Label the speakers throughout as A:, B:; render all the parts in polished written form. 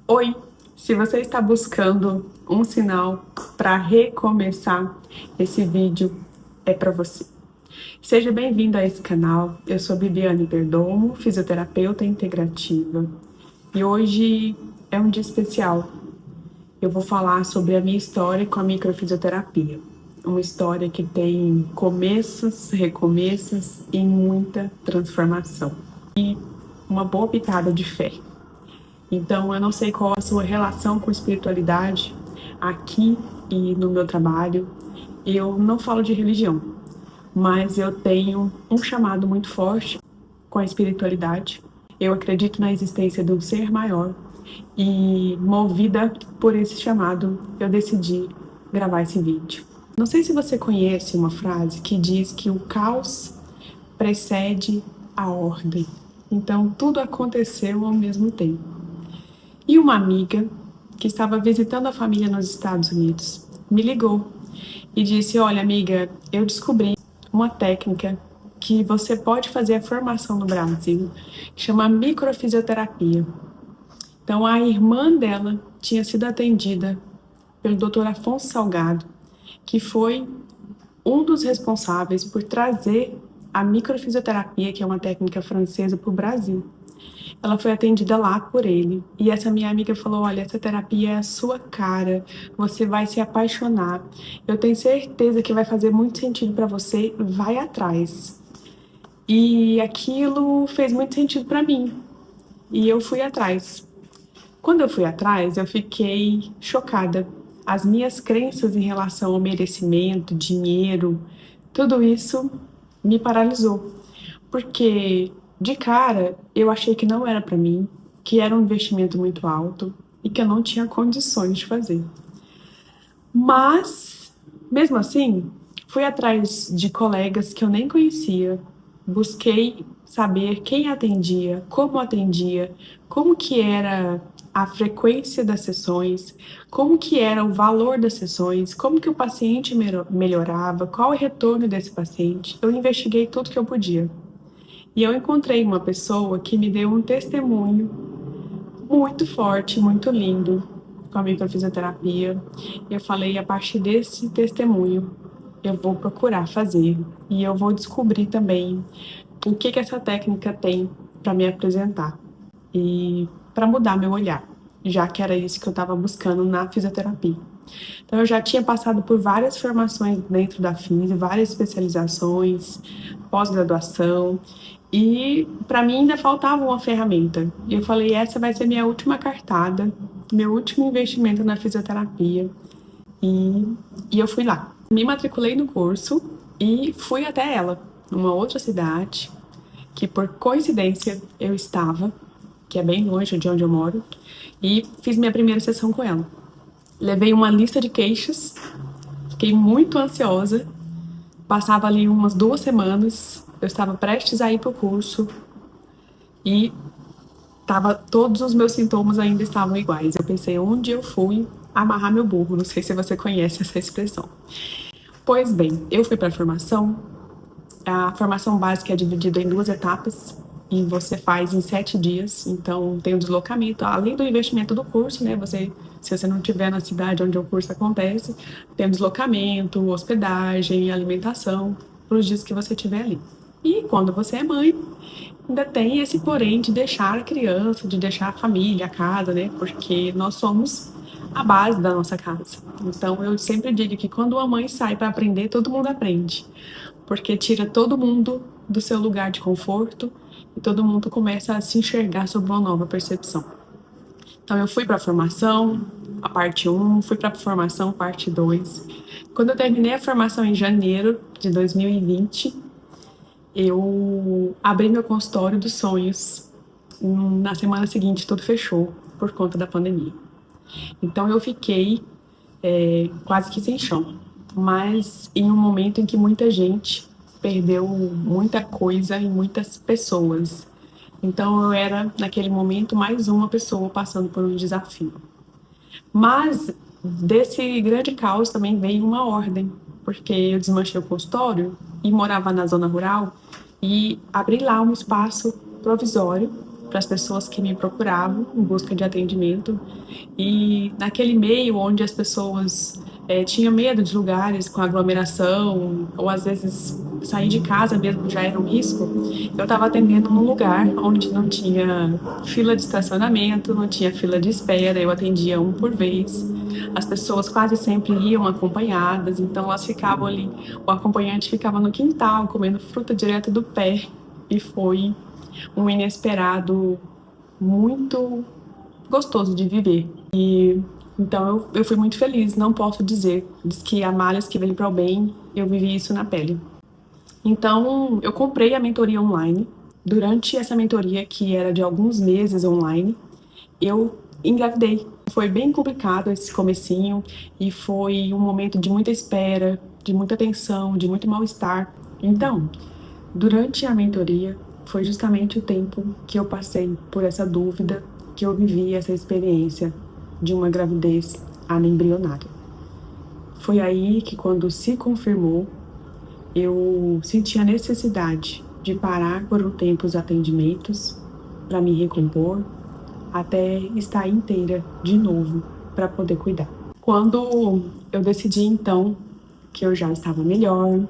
A: Oi! Se você está buscando um sinal para recomeçar, esse vídeo é para você. Seja bem-vindo a esse canal. Eu sou Bibiane Perdomo, fisioterapeuta integrativa, e hoje é um dia especial. Eu vou falar sobre a minha história com a microfisioterapia. Uma história que tem começos, recomeços e muita transformação. E uma boa pitada de fé. Então, eu não sei qual a sua relação com espiritualidade aqui e no meu trabalho. Eu não falo de religião, mas eu tenho um chamado muito forte com a espiritualidade. Eu acredito na existência de um ser maior e, movida por esse chamado, eu decidi gravar esse vídeo. Não sei se você conhece uma frase que diz que o caos precede a ordem. Então, tudo aconteceu ao mesmo tempo. E uma amiga que estava visitando a família nos Estados Unidos me ligou e disse: olha, amiga, eu descobri uma técnica que você pode fazer a formação no Brasil, que chama microfisioterapia. Então, a irmã dela tinha sido atendida pelo Dr. Afonso Salgado, que foi um dos responsáveis por trazer a microfisioterapia, que é uma técnica francesa, para o Brasil. Ela foi atendida lá por ele. E essa minha amiga falou: olha, essa terapia é a sua cara, você vai se apaixonar. Eu tenho certeza que vai fazer muito sentido para você, vai atrás. E aquilo fez muito sentido para mim. E eu fui atrás. Quando eu fui atrás, eu fiquei chocada. As minhas crenças em relação ao merecimento, dinheiro, tudo isso me paralisou. Porque de cara eu achei que não era para mim, que era um investimento muito alto e que eu não tinha condições de fazer. Mas, mesmo assim, fui atrás de colegas que eu nem conhecia, busquei saber quem atendia, como que era a frequência das sessões, como que era o valor das sessões, como que o paciente melhorava, qual o retorno desse paciente. Eu investiguei tudo que eu podia. E eu encontrei uma pessoa que me deu um testemunho muito forte, muito lindo com a microfisioterapia. Eu falei: a partir desse testemunho, eu vou procurar fazer e eu vou descobrir também o que essa técnica tem para me apresentar e para mudar meu olhar, já que era isso que eu estava buscando na fisioterapia. Então, eu já tinha passado por várias formações dentro da FISE, várias especializações, pós-graduação, e para mim ainda faltava uma ferramenta. E eu falei: essa vai ser minha última cartada, meu último investimento na fisioterapia. E, e eu fui lá. Me matriculei no curso e fui até ela, numa outra cidade, que por coincidência eu estava, que é bem longe de onde eu moro, e fiz minha primeira sessão com ela. Levei uma lista de queixas, fiquei muito ansiosa, passava ali umas 2 semanas, eu estava prestes a ir para o curso e todos os meus sintomas ainda estavam iguais. Eu pensei: onde eu fui amarrar meu burro? Não sei se você conhece essa expressão. Pois bem, eu fui para a formação básica é dividida em 2 etapas e você faz em 7 dias, então tem o deslocamento, além do investimento do curso, né, se você não estiver na cidade onde o curso acontece, tem o deslocamento, hospedagem, alimentação, para os dias que você estiver ali. E quando você é mãe, ainda tem esse porém de deixar a criança, de deixar a família, a casa, né, porque nós somos a base da nossa casa. Então eu sempre digo que quando uma mãe sai para aprender, todo mundo aprende, porque tira todo mundo do seu lugar de conforto e todo mundo começa a se enxergar sob uma nova percepção. Então eu fui para a formação, a parte 1, fui para a formação, parte 2. Quando eu terminei a formação em janeiro de 2020, eu abri meu consultório dos sonhos. Na semana seguinte tudo fechou por conta da pandemia. Então eu fiquei quase que sem chão, mas em um momento em que muita gente perdeu muita coisa e muitas pessoas. Então eu era, naquele momento, mais uma pessoa passando por um desafio. Mas desse grande caos também veio uma ordem, porque eu desmanchei o consultório e morava na zona rural e abri lá um espaço provisório para as pessoas que me procuravam em busca de atendimento. E naquele meio onde as pessoas tinham medo de lugares com aglomeração, ou às vezes sair de casa mesmo já era um risco, eu estava atendendo num lugar onde não tinha fila de estacionamento, não tinha fila de espera, eu atendia um por vez. As pessoas quase sempre iam acompanhadas, então elas ficavam ali, o acompanhante ficava no quintal comendo fruta direto do pé, e foi um inesperado muito gostoso de viver. E então eu fui muito feliz, não posso dizer. Diz que há males que vêm para o bem, eu vivi isso na pele. Então eu comprei a mentoria online. Durante essa mentoria, que era de alguns meses online, eu engravidei. Foi bem complicado esse comecinho e foi um momento de muita espera, de muita tensão, de muito mal-estar. Então, durante a mentoria, foi justamente o tempo que eu passei por essa dúvida, que eu vivi essa experiência de uma gravidez anembrionária. Foi aí que, quando se confirmou, eu senti a necessidade de parar por um tempo os atendimentos para me recompor, até estar inteira de novo para poder cuidar. Quando eu decidi, então, que eu já estava melhor,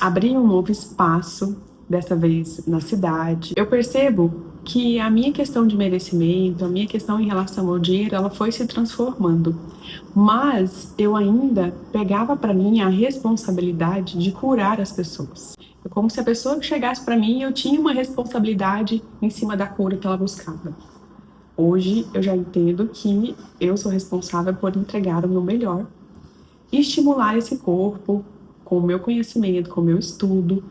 A: abri um novo espaço, dessa vez na cidade, eu percebo que a minha questão de merecimento, a minha questão em relação ao dinheiro, ela foi se transformando. Mas eu ainda pegava para mim a responsabilidade de curar as pessoas. É como se a pessoa que chegasse para mim, eu tinha uma responsabilidade em cima da cura que ela buscava. Hoje eu já entendo que eu sou responsável por entregar o meu melhor e estimular esse corpo com o meu conhecimento, com o meu estudo,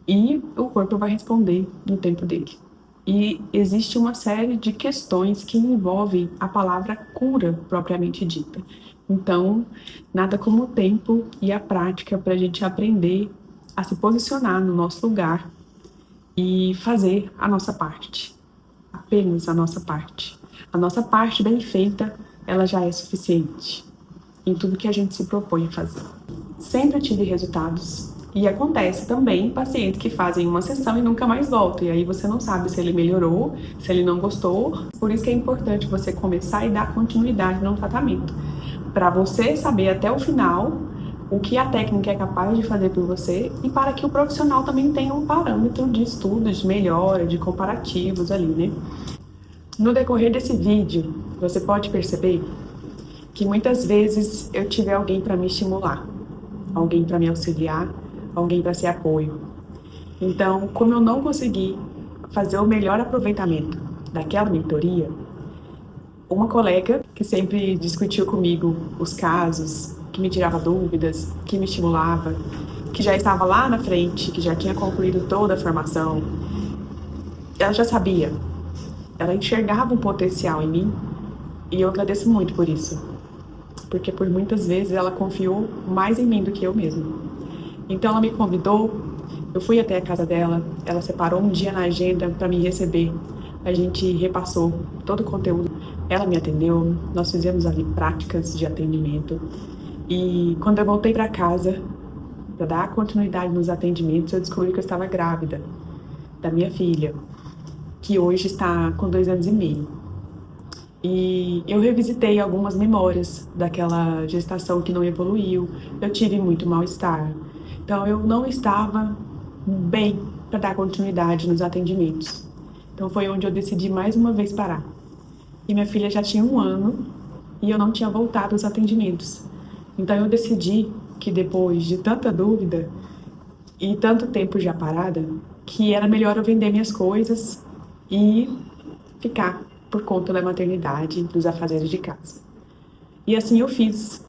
A: e o corpo vai responder no tempo dele. E existe uma série de questões que envolvem a palavra cura propriamente dita. Então, nada como o tempo e a prática para a gente aprender a se posicionar no nosso lugar e fazer a nossa parte. Apenas a nossa parte. A nossa parte bem feita, ela já é suficiente em tudo que a gente se propõe a fazer. Sempre tive resultados. E acontece também pacientes que fazem uma sessão e nunca mais voltam. E aí você não sabe se ele melhorou, se ele não gostou. Por isso que é importante você começar e dar continuidade no tratamento. Para você saber até o final o que a técnica é capaz de fazer por você, e para que o profissional também tenha um parâmetro de estudos, de melhora, de comparativos ali, né? No decorrer desse vídeo, você pode perceber que muitas vezes eu tive alguém para me estimular, alguém para me auxiliar, alguém para ser apoio. Então, como eu não consegui fazer o melhor aproveitamento daquela mentoria, uma colega que sempre discutiu comigo os casos, que me tirava dúvidas, que me estimulava, que já estava lá na frente, que já tinha concluído toda a formação, ela já sabia, ela enxergava um potencial em mim, e eu agradeço muito por isso, porque por muitas vezes ela confiou mais em mim do que eu mesma. Então ela me convidou, eu fui até a casa dela, ela separou um dia na agenda para me receber. A gente repassou todo o conteúdo, ela me atendeu, nós fizemos ali práticas de atendimento. E quando eu voltei para casa, para dar continuidade nos atendimentos, eu descobri que eu estava grávida da minha filha, que hoje está com 2 anos e meio. E eu revisitei algumas memórias daquela gestação que não evoluiu, eu tive muito mal-estar. Então eu não estava bem para dar continuidade nos atendimentos. Então foi onde eu decidi mais uma vez parar. E minha filha já tinha 1 ano e eu não tinha voltado aos atendimentos. Então eu decidi que, depois de tanta dúvida e tanto tempo já parada, que era melhor eu vender minhas coisas e ficar por conta da maternidade, dos afazeres de casa. E assim eu fiz.